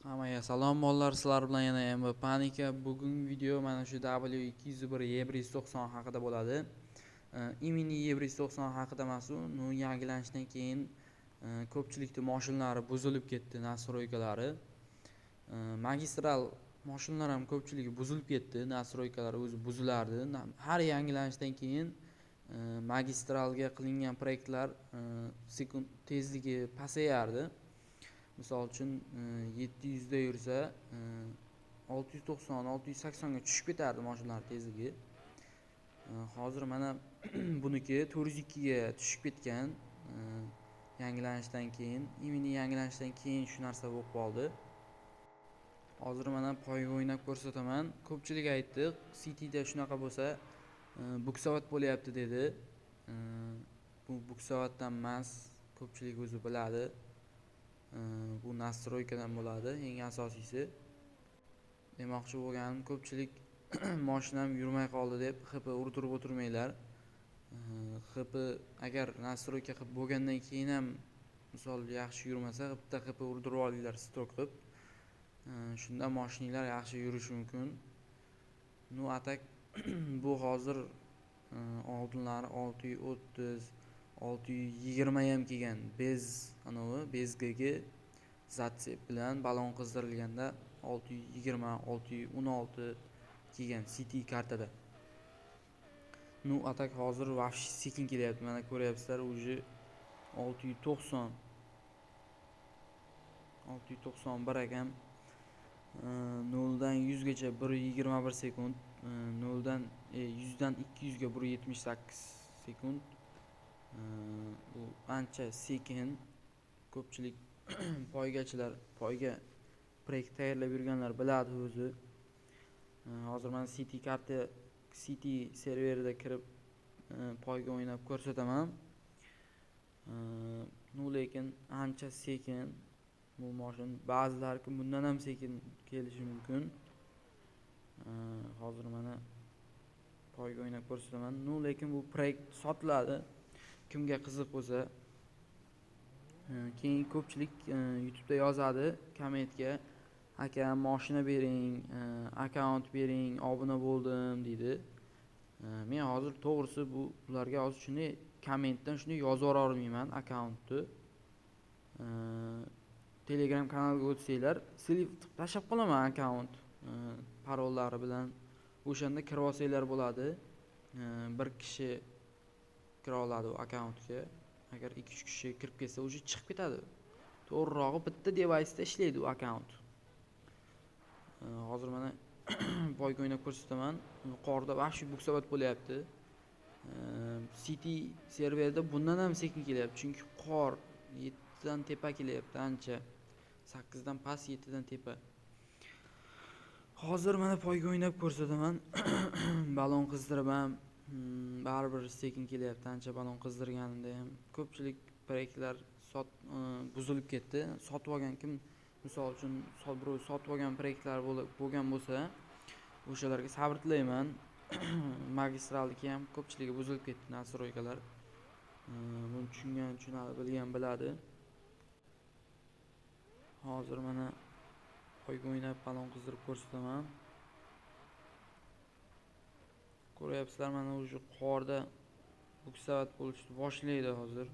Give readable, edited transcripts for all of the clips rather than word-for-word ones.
Hammaga salom bolalar, sizlar bilan yana MB Panika. Bugungi video mana shu W201 E190 haqida bo'ladi. Imini E190 haqida emas, u yangilanishdan keyin ko'pchilikning mashinalari buzilib ketdi, nastroykalari. Magistral mashinalar ham ko'pchiligi buzilib ketdi, nastroykalari o'zi buzilardi. Har yangilanishdan keyin magistralga qilingan proyektlar sekund tezligi pasayardi. Misol uchun 700 da yursa 690-680 ga tushib ketardi mashinalar tezligi. Hozir mana buniki 402 ga tushib ketgan. Yangilanishdan keyin, imini yangilanishdan keyin shu narsa bo'lib qoldi. Hozir mana poyga o'ynab ko'rsataman. Ko'pchilik aytdi, Cityda shunaqa bo'lsa, buksavat bo'lyapti dedi. Bu buksavatdan emas, ko'pchilik o'zi biladi. Bu nastroykadan bo'ladi, eng asosiysi. Demoqchi bo'lganim, ko'pchilik mashinam yurmay qoldi deb HP urdirib o'tirmanglar. HP agar nastroyka qilib bo'lgandan keyin ham misol yaxshi yurmasa, bitta HP urdirib olinglar stok qilib. Shunda mashinanglar yaxshi yurishi mumkin. Nu atak bu hozir oldinlari 630 620 ham kelgan. Bez anavi bezgagi zatsep bilan balon qizdirilganda 620 616 kelgan City kartada. Nu atak hozir vahshiy sekin kelyapti. Mana ko'ryapsizlar, uje 690 691 ekan. 0 dan 100 gacha 1.21 sekund, 0 dan 100 dan 200 ga 1.78 sekund. Bu ancha sekin. Ko'pchilik poygachilar, poyga proyekt tayyorlab yurganlar biladi o'zi. Hozir men City serverida kirib poyga o'ynab ko'rsataman. Lekin ancha sekin bu mashin. Ba'zilari bundan ham sekin kelishi mumkin. Hozir mana poyga o'ynab ko'rsataman. Lekin bu proyekt sotiladi. Kimga qiziq bo'lsa, keyin ko'pchilik YouTube'da yozadi kommentga, aka mashina bering, akkaunt bering, obuna bo'ldim deydi. Men hozir to'g'risi bularga hozir shuni kommentdan shuni yozib olmayman akkauntni. Telegram kanalga o'tsanglar, silib tashlab qolaman akkaunt parollari bilan. O'shanda kirib olsanglar bo'ladi. Bir kishi kira oladi akkauntga. Agar 2-3 kishi kirib kelsa, o'sha chiqib ketadi. To'g'rirog'i bitta device'da ishlaydi u akkaunt. Hozir mana poyga o'ynab ko'rsataman. Yuqorida vahshiy buksavat bo'lyapti. City serverda bundan ham sekin kelyapti, chunki qor 7 dan tepa kelyapti ancha. 8 dan past, 7 dan tepa. Hozir mana poyga o'ynab ko'rsataman. Balon qizdirib ham baribir sekin kelyapti, ancha balon qizdirganimda ham. Ko'pchilik proyektlar buzilib ketdi. Sotib olgan kim, misol uchun sotib olgan proyektlar bo'lgan bo'lsa, o'shalarga sabr tilayman. Magistralniki ham ko'pchiligi buzilib ketdi, nastroykalar. Buni tushunadi, bilgan biladi. Hozir mana poyga o'ynab balon qizdirib ko'rsataman. Ko'ryapsizlar, mana o'sha qorda buksavat bo'lishni boshlaydi hozir.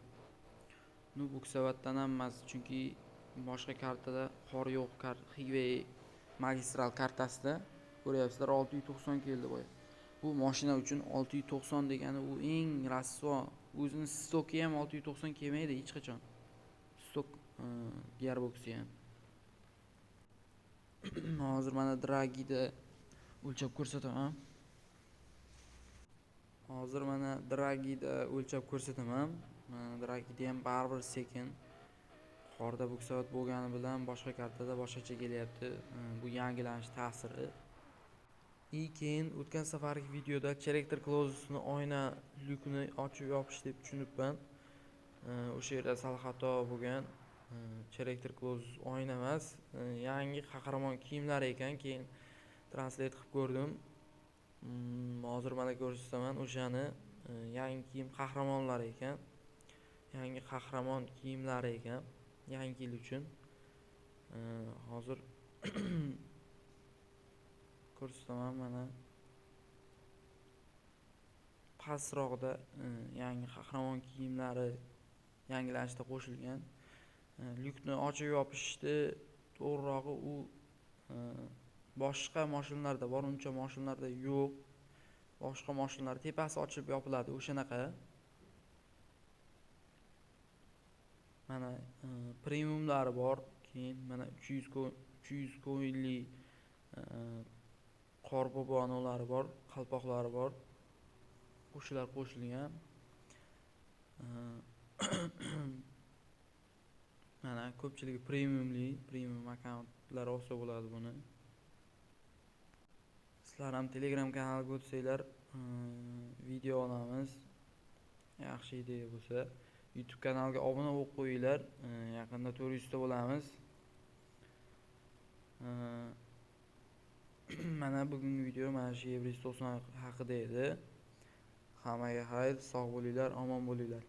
Buksavatdan ham emas, chunki boshqa kartada qor yo'q. Highway magistral kartasida ko'ryapsizlar 690 keldi boya. Bu mashina uchun 690 degani u eng rasvo. O'zining stoki ham 690 kelmaydi hech qachon. Stok gearboxi ham. Hozir mana dragida o'lchab ko'rsataman. Dragida ham baribir sekin. Qorda buksavat bo'lgani bilan boshqa kartada boshqacha kelyapti. Bu yangilanish ta'siri. Keyin o'tgan safargi videoda character closes'ni oyna lyukni ochib yopish deb tushunibman. O'sha yerda sal xato bo'lgan. Character close oyna emas, yangi qahramon kiyimlari ekan. Keyin translate qilib ko'rdim. Hozir mana ko'rsataman, o'shani yangi kiyim qahramonlari ekan. Yangi qahramon kiyimlari ekan, yangi yil uchun. Hozir ko'rsataman mana pastroqda yangi qahramon kiyimlari yangilanishda qo'shilgan. Lyukni ochib yopishdi, to'g'rirog'i u boshqa mashinalarda bor, uncha mashinalarda yo'q. Boshqa mashinalar tepasi ochib yopiladi, o'shanaqa. Mana premiumlari bor. Keyin mana 300 ko'yinli qorbobonolari bor, qalpoqlari bor. O'shalar qo'shilgan. Mana ko'pchiligi premium akkauntlar olsa bo'ladi buni. Sizlar ham Telegram kanaliga o'tsanglar, video olamiz. Yaxshi ideya bo'lsa, YouTube kanaliga obuna bo'lib qo'yinglar. Yaqinda 400 ta bo'lamiz. Mana bugungi video mana shu Everest 90 haqida edi. Hammaga xayr, sog' bo'linglar, omon bo'linglar.